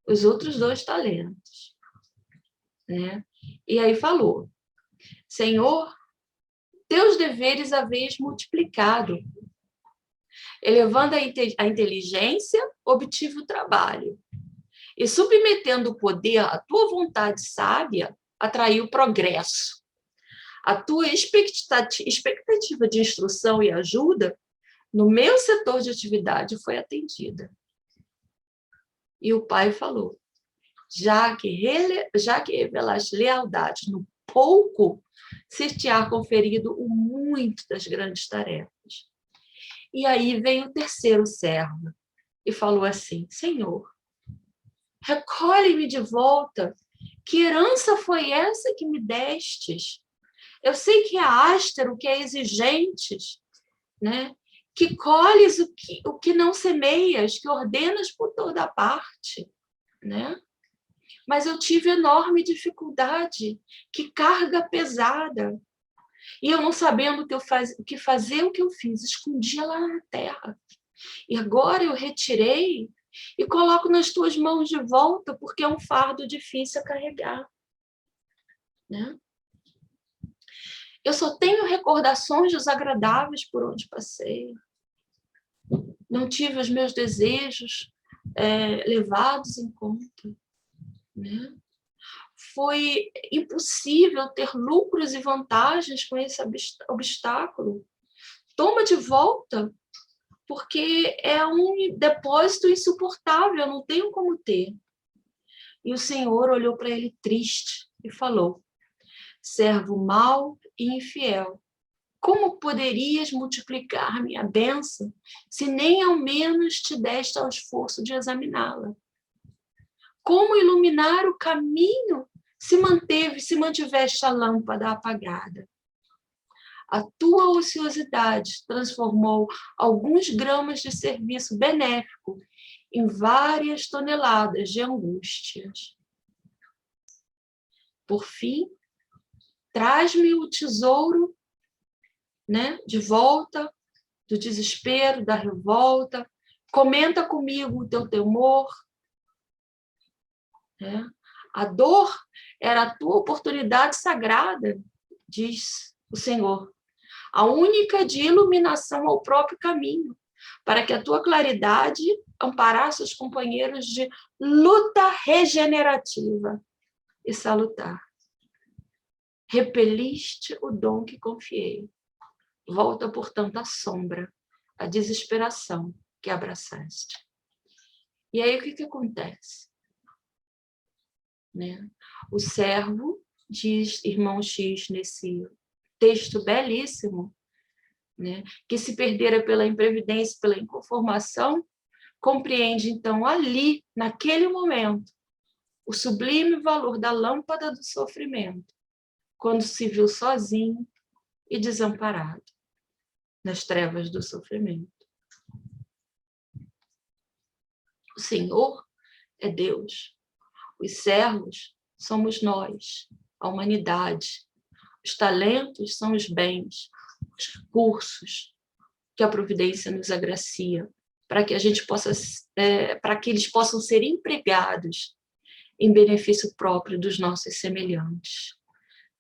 Speaker 1: os outros 2 talentos. Né? E aí falou, Senhor, teus deveres haveis multiplicado. Elevando a inteligência, obtive o trabalho. E submetendo o poder à tua vontade sábia, atraiu o progresso. A tua expectativa de instrução e ajuda no meu setor de atividade foi atendida. E o pai falou, já que revelaste lealdade no pouco, ser-te-á conferido o muito das grandes tarefas. E aí veio o terceiro servo e falou assim, Senhor, recolhe-me de volta, que herança foi essa que me destes? Eu sei que é áspero, que é exigente, né? Que colhes o que não semeias, que ordenas por toda parte, né? Mas eu tive enorme dificuldade, que carga pesada. E eu não sabendo o que fazer, o que eu fiz, escondia lá na terra. E agora eu retirei e coloco nas tuas mãos de volta, porque é um fardo difícil a carregar. Né? Eu só tenho recordações desagradáveis por onde passei. Não tive os meus desejos levados em conta. Né? Foi impossível ter lucros e vantagens com esse obstáculo. Toma de volta, porque é um depósito insuportável, eu não tenho como ter. E o Senhor olhou para ele triste e falou, servo mau e infiel, como poderias multiplicar minha bênção se nem ao menos te deste ao esforço de examiná-la? Como iluminar o caminho se mantiveste a lâmpada apagada? A tua ociosidade transformou alguns gramas de serviço benéfico em várias toneladas de angústias. Por fim, traz-me o tesouro, né, de volta, do desespero, da revolta. Comenta comigo o teu temor. Né? A dor era a tua oportunidade sagrada, diz o Senhor. A única de iluminação ao próprio caminho, para que a tua claridade amparasse os companheiros de luta regenerativa e salutar. Repeliste o dom que confiei. Volta, portanto, a sombra, a desesperação que abraçaste. E aí, o que acontece? Né? O servo, diz irmão X nesse texto belíssimo, né, que se perdera pela imprevidência, pela inconformação, compreende, então, ali, naquele momento, o sublime valor da lâmpada do sofrimento, quando se viu sozinho e desamparado nas trevas do sofrimento. O Senhor é Deus. Os servos somos nós, a humanidade. Os talentos são os bens, os recursos que a providência nos agracia, para que a gente possa, para que eles possam ser empregados em benefício próprio dos nossos semelhantes.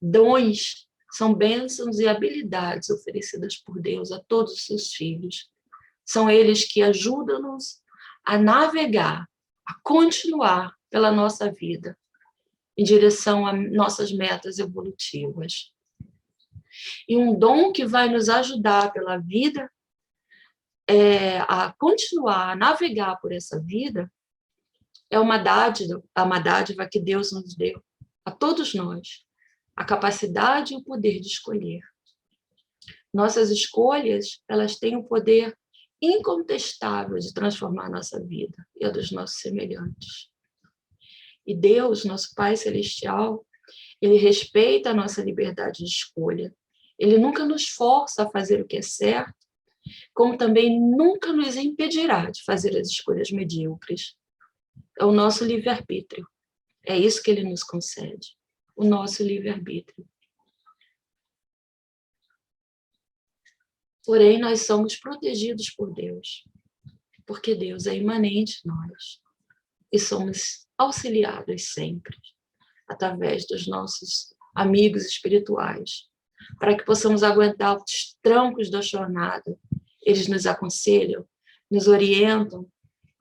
Speaker 1: Dons são bênçãos e habilidades oferecidas por Deus a todos os seus filhos. São eles que ajudam-nos a navegar, a continuar pela nossa vida, em direção a nossas metas evolutivas. E um dom que vai nos ajudar pela vida, a continuar, a navegar por essa vida, é uma dádiva que Deus nos deu, a todos nós, a capacidade e o poder de escolher. Nossas escolhas, elas têm o poder incontestável de transformar a nossa vida e a dos nossos semelhantes. E Deus, nosso Pai Celestial, Ele respeita a nossa liberdade de escolha. Ele nunca nos força a fazer o que é certo, como também nunca nos impedirá de fazer as escolhas medíocres. É o nosso livre-arbítrio. É isso que Ele nos concede, o nosso livre-arbítrio. Porém, nós somos protegidos por Deus, porque Deus é imanente em nós e somos auxiliados sempre, através dos nossos amigos espirituais, para que possamos aguentar os trancos da jornada. Eles nos aconselham, nos orientam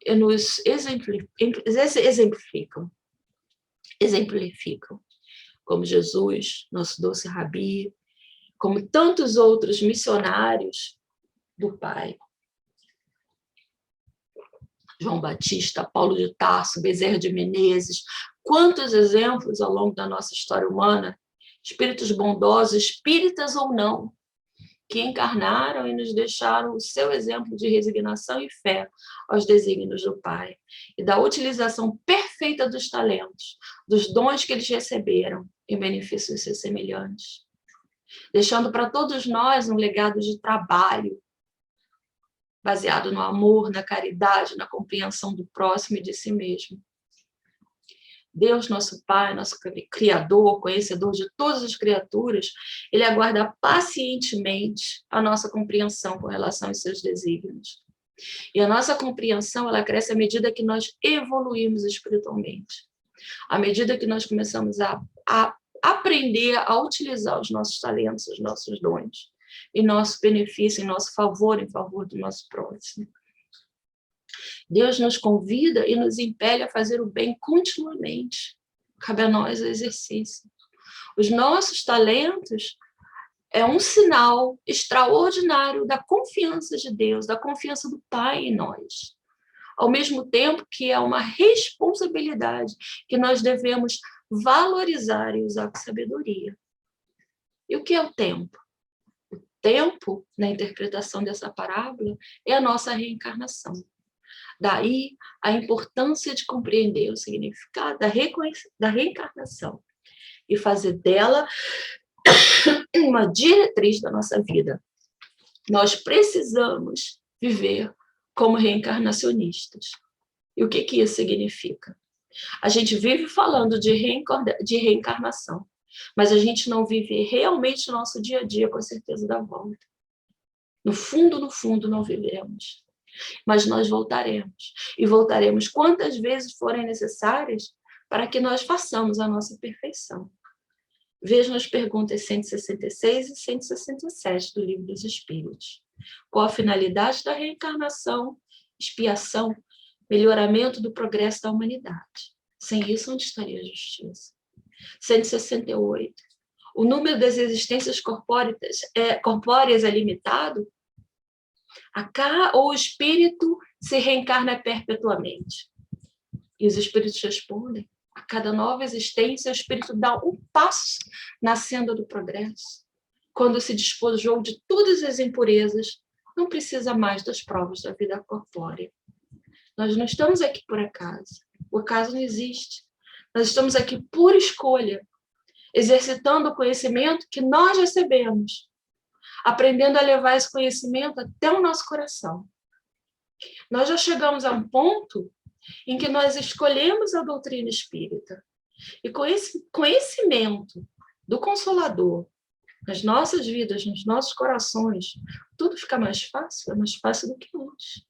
Speaker 1: e nos exemplificam, como Jesus, nosso doce Rabi, como tantos outros missionários do Pai. João Batista, Paulo de Tarso, Bezerra de Menezes, quantos exemplos ao longo da nossa história humana, espíritos bondosos, espíritas ou não, que encarnaram e nos deixaram o seu exemplo de resignação e fé aos desígnios do Pai, e da utilização perfeita dos talentos, dos dons que eles receberam em benefício dos seus semelhantes, deixando para todos nós um legado de trabalho, baseado no amor, na caridade, na compreensão do próximo e de si mesmo. Deus, nosso Pai, nosso Criador, conhecedor de todas as criaturas, Ele aguarda pacientemente a nossa compreensão com relação aos seus desígnios. E a nossa compreensão, ela cresce à medida que nós evoluímos espiritualmente. À medida que nós começamos a aprender a utilizar os nossos talentos, os nossos dons, em nosso benefício, em nosso favor, em favor do nosso próximo. Deus nos convida e nos impele a fazer o bem continuamente. Cabe a nós o exercício. Os nossos talentos é um sinal extraordinário da confiança de Deus, da confiança do Pai em nós. Ao mesmo tempo que é uma responsabilidade que nós devemos valorizar e usar com sabedoria. E o que é o tempo? O tempo, na interpretação dessa parábola, é a nossa reencarnação. Daí a importância de compreender o significado da reencarnação e fazer dela uma diretriz da nossa vida. Nós precisamos viver como reencarnacionistas. E o que isso significa? A gente vive falando de reencarnação, mas a gente não vive realmente o nosso dia a dia com a certeza da volta. No fundo, não vivemos. Mas nós voltaremos. E voltaremos quantas vezes forem necessárias para que nós façamos a nossa perfeição. Vejam as perguntas 166 e 167 do Livro dos Espíritos. Qual a finalidade da reencarnação, expiação, melhoramento do progresso da humanidade? Sem isso, onde estaria a justiça? 168. O número das existências corpóreas é limitado? Ou o espírito se reencarna perpetuamente? E os espíritos respondem: a cada nova existência, o espírito dá um passo na senda do progresso. Quando se despojou de todas as impurezas, não precisa mais das provas da vida corpórea. Nós não estamos aqui por acaso. O acaso não existe. Nós estamos aqui por escolha, exercitando o conhecimento que nós recebemos, aprendendo a levar esse conhecimento até o nosso coração. Nós já chegamos a um ponto em que nós escolhemos a doutrina espírita. E com esse conhecimento do Consolador nas nossas vidas, nos nossos corações, tudo fica mais fácil, é mais fácil do que antes.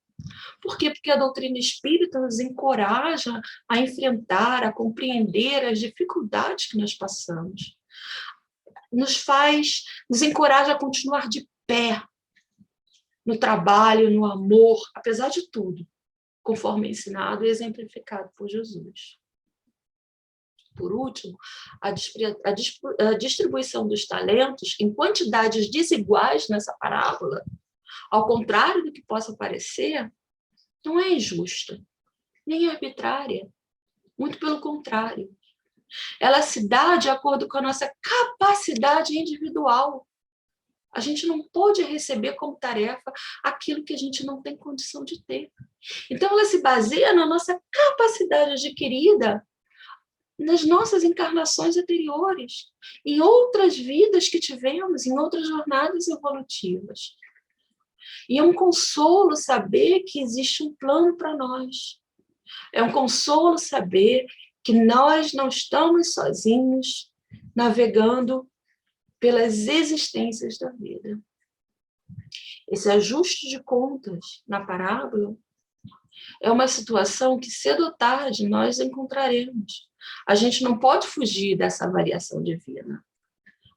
Speaker 1: Por quê? Porque a doutrina espírita nos encoraja a enfrentar, a compreender as dificuldades que nós passamos. Nos encoraja a continuar de pé no trabalho, no amor, apesar de tudo, conforme ensinado e exemplificado por Jesus. Por último, a distribuição dos talentos em quantidades desiguais nessa parábola, ao contrário do que possa parecer, não é injusta, nem arbitrária. Muito pelo contrário. Ela se dá de acordo com a nossa capacidade individual. A gente não pode receber como tarefa aquilo que a gente não tem condição de ter. Então, ela se baseia na nossa capacidade adquirida nas nossas encarnações anteriores, em outras vidas que tivemos, em outras jornadas evolutivas. E é um consolo saber que existe um plano para nós. É um consolo saber que nós não estamos sozinhos navegando pelas existências da vida. Esse ajuste de contas na parábola é uma situação que cedo ou tarde nós encontraremos. A gente não pode fugir dessa variação divina.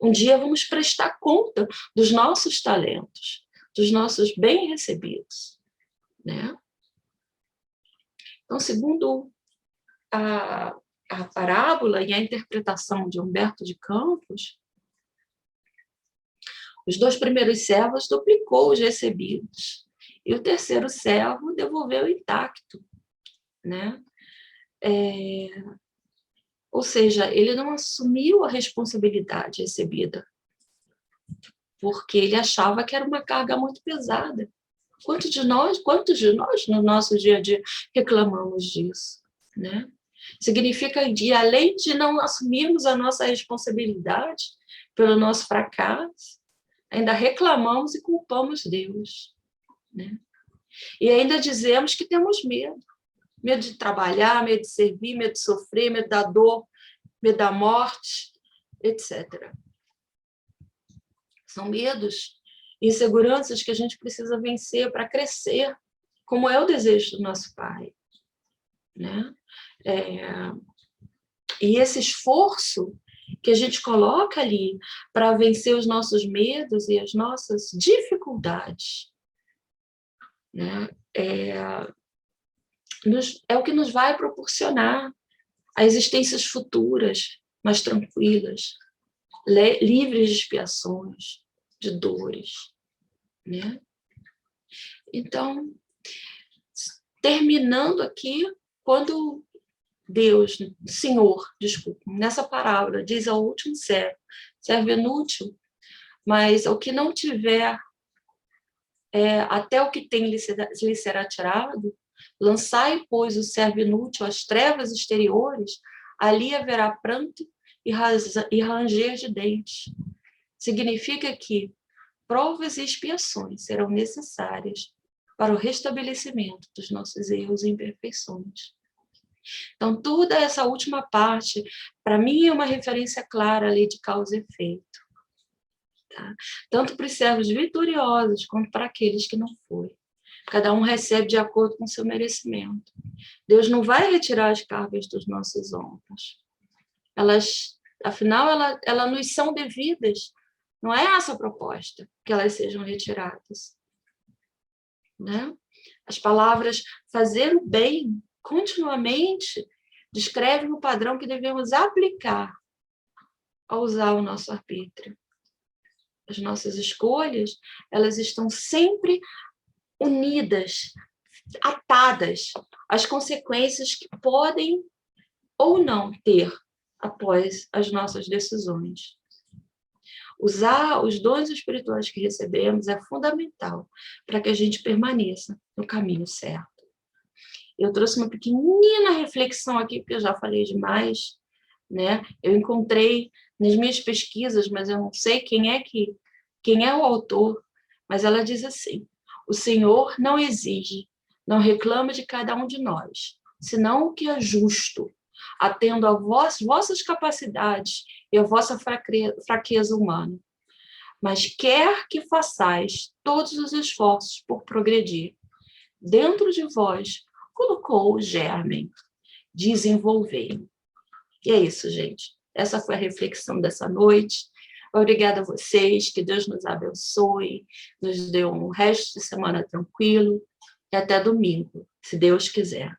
Speaker 1: Um dia vamos prestar conta dos nossos talentos, dos nossos bens recebidos, né? Então, segundo a parábola e a interpretação de Humberto de Campos, os 2 primeiros servos duplicou os recebidos e o terceiro servo devolveu intacto, né? Ou seja, ele não assumiu a responsabilidade recebida, porque ele achava que era uma carga muito pesada. Quantos de nós no nosso dia a dia reclamamos disso, né? Significa que, além de não assumirmos a nossa responsabilidade pelo nosso fracasso, ainda reclamamos e culpamos Deus, né? E ainda dizemos que temos medo. Medo de trabalhar, medo de servir, medo de sofrer, medo da dor, medo da morte, etc. São medos, inseguranças que a gente precisa vencer para crescer, como é o desejo do nosso Pai, né? E esse esforço que a gente coloca ali para vencer os nossos medos e as nossas dificuldades, né? É o que nos vai proporcionar a existências futuras mais tranquilas, livres de expiações, de dores, né? Então, terminando aqui, quando Deus, Senhor, desculpa, nessa parábola diz ao último servo inútil, mas o que não tiver, até o que tem lhe será tirado, lançai, pois, o servo inútil às trevas exteriores, ali haverá pranto e ranger de dentes. Significa que provas e expiações serão necessárias para o restabelecimento dos nossos erros e imperfeições. Então, toda essa última parte, para mim, é uma referência clara à lei de causa e efeito. Tá? Tanto para os servos vitoriosos, quanto para aqueles que não foram. Cada um recebe de acordo com o seu merecimento. Deus não vai retirar as cargas dos nossos ombros. Afinal, elas nos são devidas. Não é essa a proposta, que elas sejam retiradas. Né? As palavras fazer o bem continuamente descrevem o padrão que devemos aplicar ao usar o nosso arbítrio. As nossas escolhas, elas estão sempre unidas, atadas às consequências que podem ou não ter após as nossas decisões. Usar os dons espirituais que recebemos é fundamental para que a gente permaneça no caminho certo. Eu trouxe uma pequenina reflexão aqui, porque eu já falei demais, né? Eu encontrei nas minhas pesquisas, mas eu não sei quem é o autor, mas ela diz assim: o Senhor não exige, não reclama de cada um de nós, senão o que é justo, atendo a vossas capacidades e a vossa fraqueza humana. Mas quer que façais todos os esforços por progredir. Dentro de vós colocou o germe, desenvolvei. E é isso, gente. Essa foi a reflexão dessa noite. Obrigada a vocês, que Deus nos abençoe, nos dê um resto de semana tranquilo e até domingo, se Deus quiser.